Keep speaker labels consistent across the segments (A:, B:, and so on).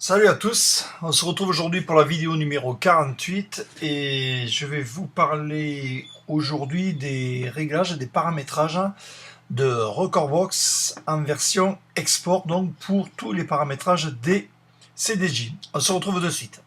A: Salut à tous, on se retrouve aujourd'hui pour la vidéo numéro 48 et je vais vous parler aujourd'hui des réglages et des paramétrages de Recordbox en version export, donc pour tous les paramétrages des CDJ. On se retrouve de suite.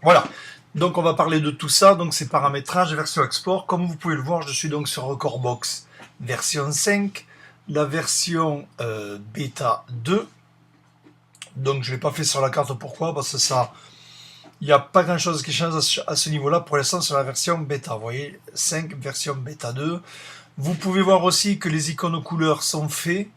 A: Voilà, donc on va parler de tout ça, donc ces paramétrages version export. Comme vous pouvez le voir, je suis donc sur Recordbox version 5, la version bêta 2. Donc je ne l'ai pas fait sur la carte, pourquoi? Parce que ça, il n'y a pas grand chose qui change à ce niveau-là pour l'instant sur la version bêta. Vous voyez, 5 version bêta 2. Vous pouvez voir aussi que les icônes couleurs sont faits.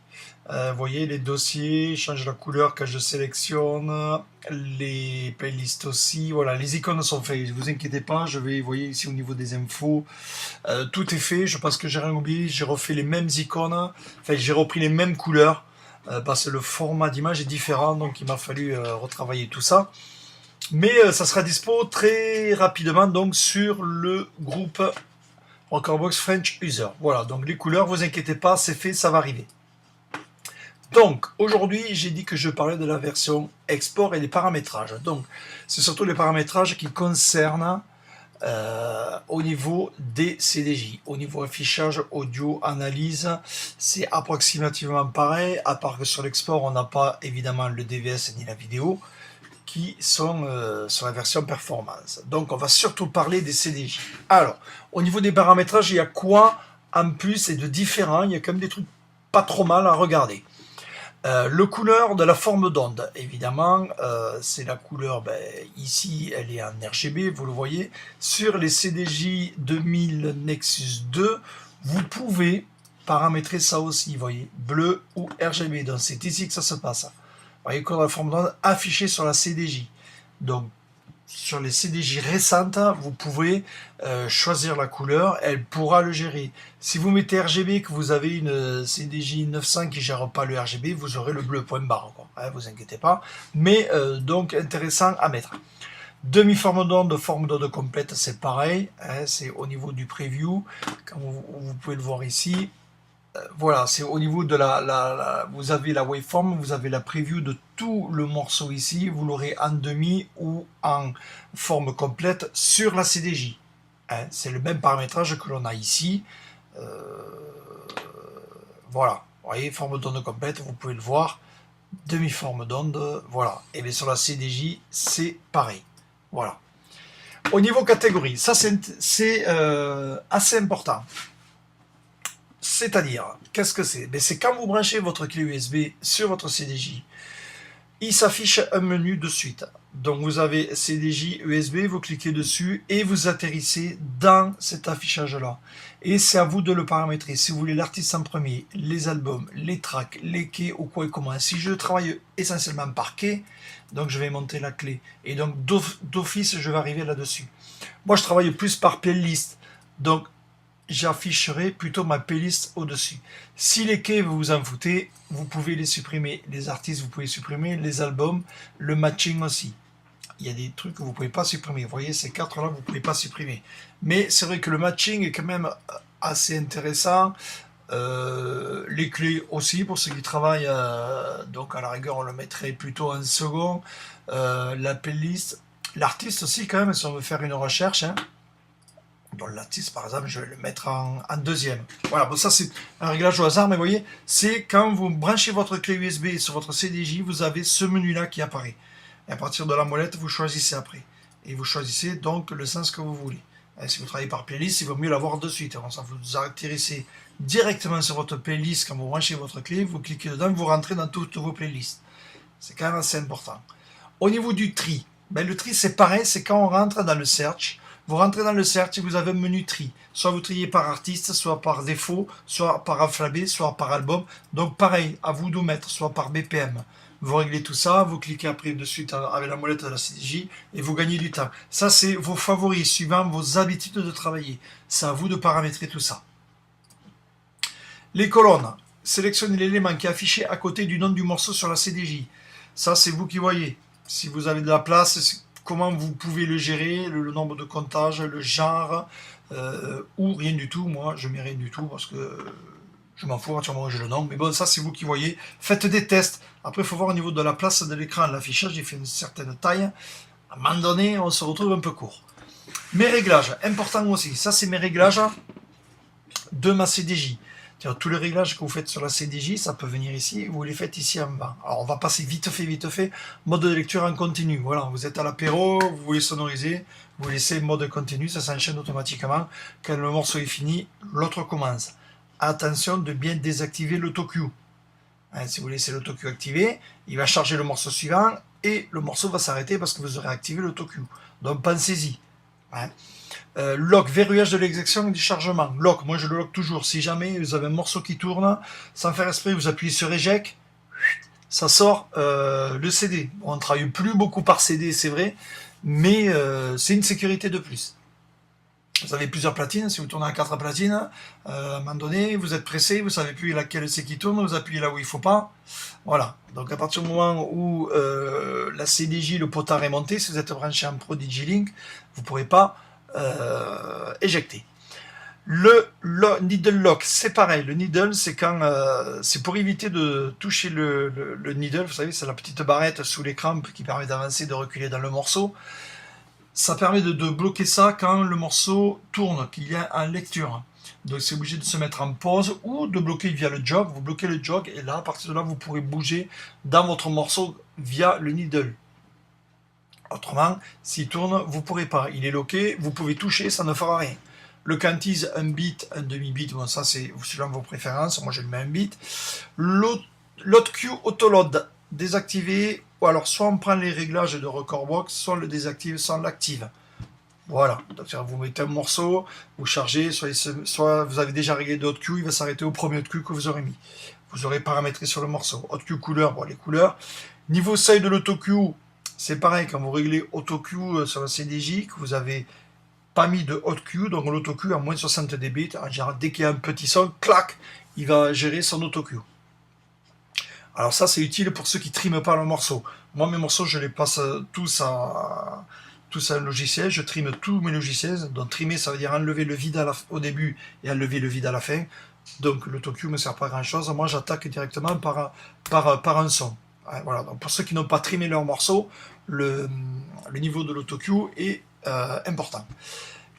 A: Vous voyez, les dossiers changent la couleur quand je sélectionne, les playlists aussi. Voilà, les icônes sont faites, ne vous inquiétez pas. Je vais, vous voyez ici au niveau des infos, tout est fait. Je pense que j'ai rien oublié. J'ai refait les mêmes icônes, enfin j'ai repris les mêmes couleurs parce que le format d'image est différent, donc il m'a fallu retravailler tout ça. Mais ça sera dispo très rapidement donc sur le groupe Recordbox French User. Voilà, donc les couleurs, vous inquiétez pas, c'est fait, ça va arriver. Donc, aujourd'hui, j'ai dit que je parlais de la version export et des paramétrages. Donc, c'est surtout les paramétrages qui concernent au niveau des CDJ. Au niveau affichage, audio, analyse, c'est approximativement pareil, à part que sur l'export, on n'a pas évidemment le DVS ni la vidéo, qui sont sur la version performance. Donc, on va surtout parler des CDJ. Alors, au niveau des paramétrages, il y a quoi en plus et de différent? Il y a quand même des trucs pas trop mal à regarder. Le couleur de la forme d'onde, évidemment, c'est la couleur, ici elle est en RGB, vous le voyez. Sur les CDJ 2000 Nexus 2, vous pouvez paramétrer ça aussi, vous voyez, bleu ou RGB, donc c'est ici que ça se passe. Vous voyez, couleur de la forme d'onde affichée sur la CDJ. Donc, sur les CDJ récentes, vous pouvez choisir la couleur, elle pourra le gérer. Si vous mettez RGB, que vous avez une CDJ 900 qui ne gère pas le RGB, vous aurez le bleu point barre, hein, vous inquiétez pas. Mais donc intéressant à mettre. Demi-forme d'onde complète, c'est pareil, hein, c'est au niveau du preview, comme vous pouvez le voir ici. Voilà, c'est au niveau de vous avez la waveform, vous avez la preview de tout le morceau ici, vous l'aurez en demi ou en forme complète sur la CDJ. Hein, c'est le même paramétrage que l'on a ici. Voilà, vous voyez, forme d'onde complète, vous pouvez le voir, demi-forme d'onde, voilà. Et bien sur la CDJ, c'est pareil. Voilà. Au niveau catégorie, ça c'est assez important. C'est-à-dire, qu'est-ce que c'est? C'est quand vous branchez votre clé USB sur votre CDJ, il s'affiche un menu de suite. Donc vous avez CDJ USB, vous cliquez dessus et vous atterrissez dans cet affichage-là. Et c'est à vous de le paramétrer. Si vous voulez l'artiste en premier, les albums, les tracks, les quais ou quoi et comment. Si je travaille essentiellement par quai, donc je vais monter la clé. Et donc d'office, je vais arriver là-dessus. Moi, je travaille plus par playlist. Donc j'afficherai plutôt ma playlist au-dessus. Si les quais vous vous en foutez, vous pouvez les supprimer. Les artistes, vous pouvez supprimer. Les albums, le matching aussi. Il y a des trucs que vous ne pouvez pas supprimer. Vous voyez, ces quatre-là, vous ne pouvez pas supprimer. Mais c'est vrai que le matching est quand même assez intéressant. Les clés aussi, pour ceux qui travaillent. Donc, à la rigueur, on le mettrait plutôt en second. La playlist. L'artiste aussi, quand même, si on veut faire une recherche, hein. Dans l'artiste, par exemple, je vais le mettre en deuxième. Voilà, bon, ça c'est un réglage au hasard, mais vous voyez, c'est quand vous branchez votre clé USB sur votre CDJ, vous avez ce menu-là qui apparaît. Et à partir de la molette, vous choisissez après. Et vous choisissez donc le sens que vous voulez. Et si vous travaillez par playlist, il vaut mieux l'avoir de suite. Alors, ça, vous atterrissez directement sur votre playlist quand vous branchez votre clé, vous cliquez dedans, vous rentrez dans toutes vos playlists. C'est quand même assez important. Au niveau du tri, le tri c'est pareil, c'est quand on rentre dans le search. Vous rentrez dans le search et vous avez un menu tri. Soit vous triez par artiste, soit par défaut, soit par alphabet, soit par album. Donc pareil, à vous de mettre, soit par BPM. Vous réglez tout ça, vous cliquez après de suite avec la molette de la CDJ et vous gagnez du temps. Ça, c'est vos favoris, suivant vos habitudes de travailler. C'est à vous de paramétrer tout ça. Les colonnes. Sélectionnez l'élément qui est affiché à côté du nom du morceau sur la CDJ. Ça, c'est vous qui voyez. Si vous avez de la place, comment vous pouvez le gérer, le nombre de comptages, le genre, ou rien du tout. Moi, je mets rien du tout parce que je m'en fous entièrement, j'ai le nom. Mais bon, ça, c'est vous qui voyez. Faites des tests. Après, il faut voir au niveau de la place de l'écran. L'affichage, il fait une certaine taille. À un moment donné, on se retrouve un peu court. Mes réglages, important aussi. Ça, c'est mes réglages de ma CDJ. Tous les réglages que vous faites sur la CDJ, ça peut venir ici, vous les faites ici en bas. Alors on va passer vite fait, mode de lecture en continu. Voilà, vous êtes à l'apéro, vous voulez sonoriser, vous laissez mode continu, ça s'enchaîne automatiquement. Quand le morceau est fini, l'autre commence. Attention de bien désactiver l'autocue. Si vous laissez l'autocue activé, il va charger le morceau suivant et le morceau va s'arrêter parce que vous aurez activé l'autocue. Donc pensez-y. Lock, verrouillage de l'exécution et du chargement. Lock, moi je le lock toujours. Si jamais vous avez un morceau qui tourne, sans faire esprit, vous appuyez sur éject, ça sort le CD. Bon, on ne travaille plus beaucoup par CD, c'est vrai, mais c'est une sécurité de plus. Vous avez plusieurs platines, si vous tournez à 4 platines, à un moment donné, vous êtes pressé, vous savez plus laquelle c'est qui tourne, vous appuyez là où il ne faut pas. Voilà. Donc à partir du moment où la CDJ, le potard est monté, si vous êtes branché en Pro DigiLink, vous ne pourrez pas éjecter. Le needle lock, c'est pareil. Le needle, c'est quand c'est pour éviter de toucher le needle. Vous savez, c'est la petite barrette sous l'écran qui permet d'avancer, de reculer dans le morceau. Ça permet de bloquer ça quand le morceau tourne, qu'il y a en lecture. Donc c'est obligé de se mettre en pause ou de bloquer via le jog. Vous bloquez le jog et là, à partir de là, vous pourrez bouger dans votre morceau via le needle. Autrement, s'il tourne, vous ne pourrez pas. Il est loqué, vous pouvez toucher, ça ne fera rien. Le quantise, un bit, un demi-bit, bon ça c'est selon vos préférences, moi je le mets un bit. Load Q Autoload, désactivé, ou alors soit on prend les réglages de Recordbox, soit on le désactive, soit on l'active. Voilà, donc vous mettez un morceau, vous chargez, soit vous avez déjà réglé de Hot Q, il va s'arrêter au premier Hot Q que vous aurez mis. Vous aurez paramétré sur le morceau. Hot Q couleur, bon les couleurs. Niveau seuil de l'auto-Q, c'est pareil, quand vous réglez AutoQ sur la CDJ, que vous avez pas mis de AutoQ, donc l'AutoQ à moins de 60 dB, en général, dès qu'il y a un petit son, clac, il va gérer son AutoQ. Alors ça, c'est utile pour ceux qui triment pas le morceau. Moi, mes morceaux, je les passe tous à un logiciel, je trime tous mes logiciels. Donc trimer, ça veut dire enlever le vide au début et enlever le vide à la fin. Donc l'AutoQ ne me sert pas à grand chose. Moi, j'attaque directement par un son. Voilà, donc pour ceux qui n'ont pas trimé leur morceau, le niveau de l'AutoQ est important.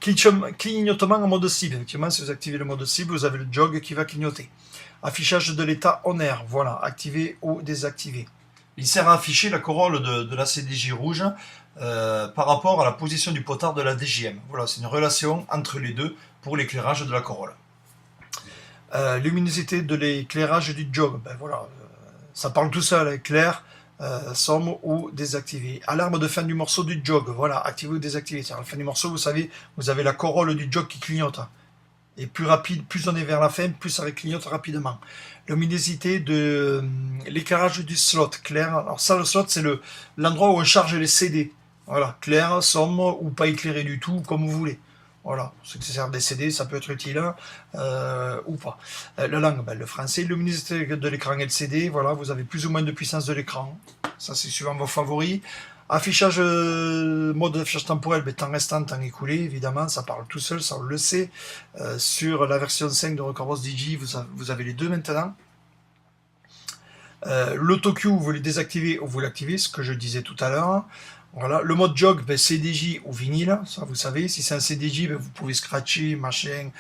A: Clignotement en mode cible. Effectivement, si vous activez le mode cible, vous avez le jog qui va clignoter. Affichage de l'état on air. Voilà, activé ou désactivé. Il sert à afficher la corolle de la CDJ rouge par rapport à la position du potard de la DJM. Voilà, c'est une relation entre les deux pour l'éclairage de la corolle. Luminosité de l'éclairage du jog. Ben voilà, ça parle tout seul, clair, sombre ou désactivé. Alarme de fin du morceau du jog, voilà, activé ou désactivé. À la fin du morceau, vous savez, vous avez la corolle du jog qui clignote. Et plus rapide, plus on est vers la fin, plus ça clignote rapidement. Luminosité de l'éclairage du slot, clair. Alors ça, le slot, c'est l'endroit où on charge les CD. Voilà, clair, sombre ou pas éclairé du tout, comme vous voulez. Voilà, ceux qui servent des CD, ça peut être utile ou pas. La langue, ben, le français, luminosité de l'écran LCD, voilà, vous avez plus ou moins de puissance de l'écran. Ça, c'est suivant vos favoris. Affichage, mode d'affichage temporel, ben, temps restant, temps écoulé, évidemment, ça parle tout seul, ça on le sait. Sur la version 5 de Recordbox Digi, vous avez les deux maintenant. L'AutoQ, vous le désactivez ou vous l'activez, ce que je disais tout à l'heure. Voilà. Le mode jog, ben, CDJ ou vinyle, ça vous savez. Si c'est un CDJ, ben, vous pouvez scratcher, machin.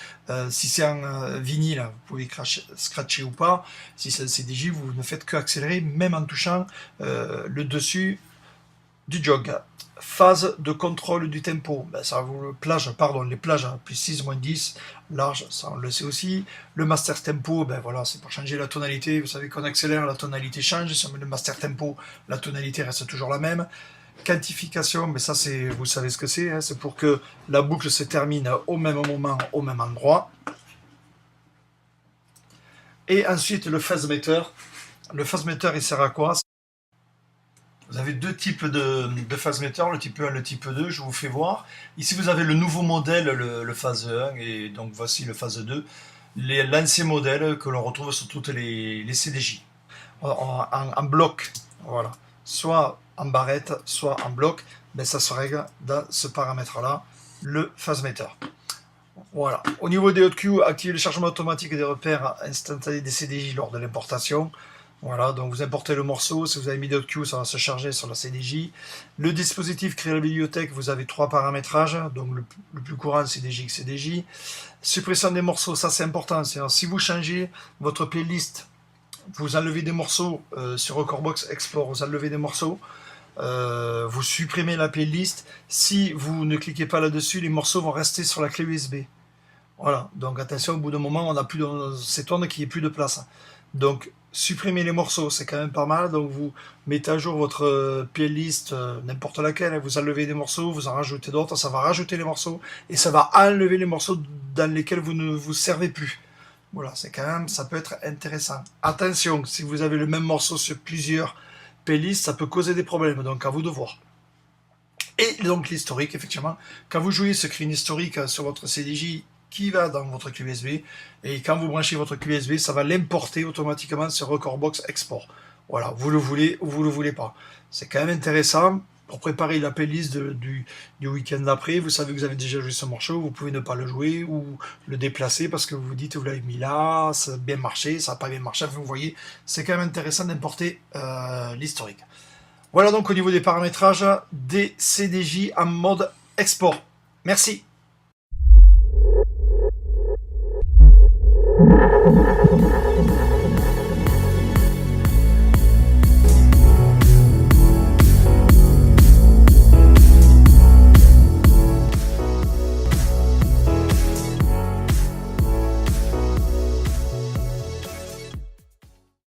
A: Si c'est un vinyle, vous pouvez scratcher ou pas. Si c'est un CDJ, vous ne faites que accélérer, même en touchant le dessus du jog. Phase de contrôle du tempo, ben, ça vous les plages, plus 6, moins 10, large, ça on le sait aussi. Le master tempo, ben voilà, c'est pour changer la tonalité. Vous savez qu'on accélère, la tonalité change. Si on met le master tempo, la tonalité reste toujours la même. Quantification, mais ça c'est, vous savez ce que c'est, hein, c'est pour que la boucle se termine au même moment, au même endroit. Et ensuite le phase meter. Le phase meter, il sert à quoi? Vous avez deux types de phase meter, le type 1 et le type 2, je vous fais voir. Ici vous avez le nouveau modèle, le phase 1, et donc voici le phase 2. l'ancien modèle que l'on retrouve sur toutes les CDJ. En bloc, voilà. Soit en barrette, soit en bloc, ben ça se règle dans ce paramètre-là, le phase meter. Voilà. Au niveau des hotkeys, activez le chargement automatique des repères instantanés des CDJ lors de l'importation. Voilà, donc vous importez le morceau, si vous avez mis des hotkeys, ça va se charger sur la CDJ. Le dispositif crée la bibliothèque, vous avez 3 paramétrages, donc le plus courant CDJ que CDJ. Suppression des morceaux, ça c'est important, si vous changez votre playlist, vous enlevez des morceaux sur Recordbox Export, vous enlevez des morceaux, vous supprimez la playlist, si vous ne cliquez pas là-dessus, les morceaux vont rester sur la clé USB. Voilà, donc attention, au bout d'un moment, on a plus de, s'étonne qu'il n'y ait plus de place. Donc, supprimer les morceaux, c'est quand même pas mal. Donc, vous mettez à jour votre playlist, n'importe laquelle, vous enlevez des morceaux, vous en rajoutez d'autres, ça va rajouter les morceaux, et ça va enlever les morceaux dans lesquels vous ne vous servez plus. Voilà, c'est quand même, ça peut être intéressant. Attention, si vous avez le même morceau sur plusieurs playlists, ça peut causer des problèmes, donc à vous de voir. Et donc l'historique, effectivement, quand vous jouez, se crée une historique sur votre CDJ qui va dans votre clé USB, et quand vous branchez votre clé USB, ça va l'importer automatiquement sur Recordbox Export. Voilà, vous le voulez ou vous le voulez pas. C'est quand même intéressant pour préparer la playlist du week-end d'après. Vous savez que vous avez déjà joué ce morceau, vous pouvez ne pas le jouer ou le déplacer parce que vous vous dites vous l'avez mis là, ça a bien marché, ça n'a pas bien marché. Vous voyez, c'est quand même intéressant d'importer l'historique. Voilà donc au niveau des paramétrages des CDJ en mode export. Merci.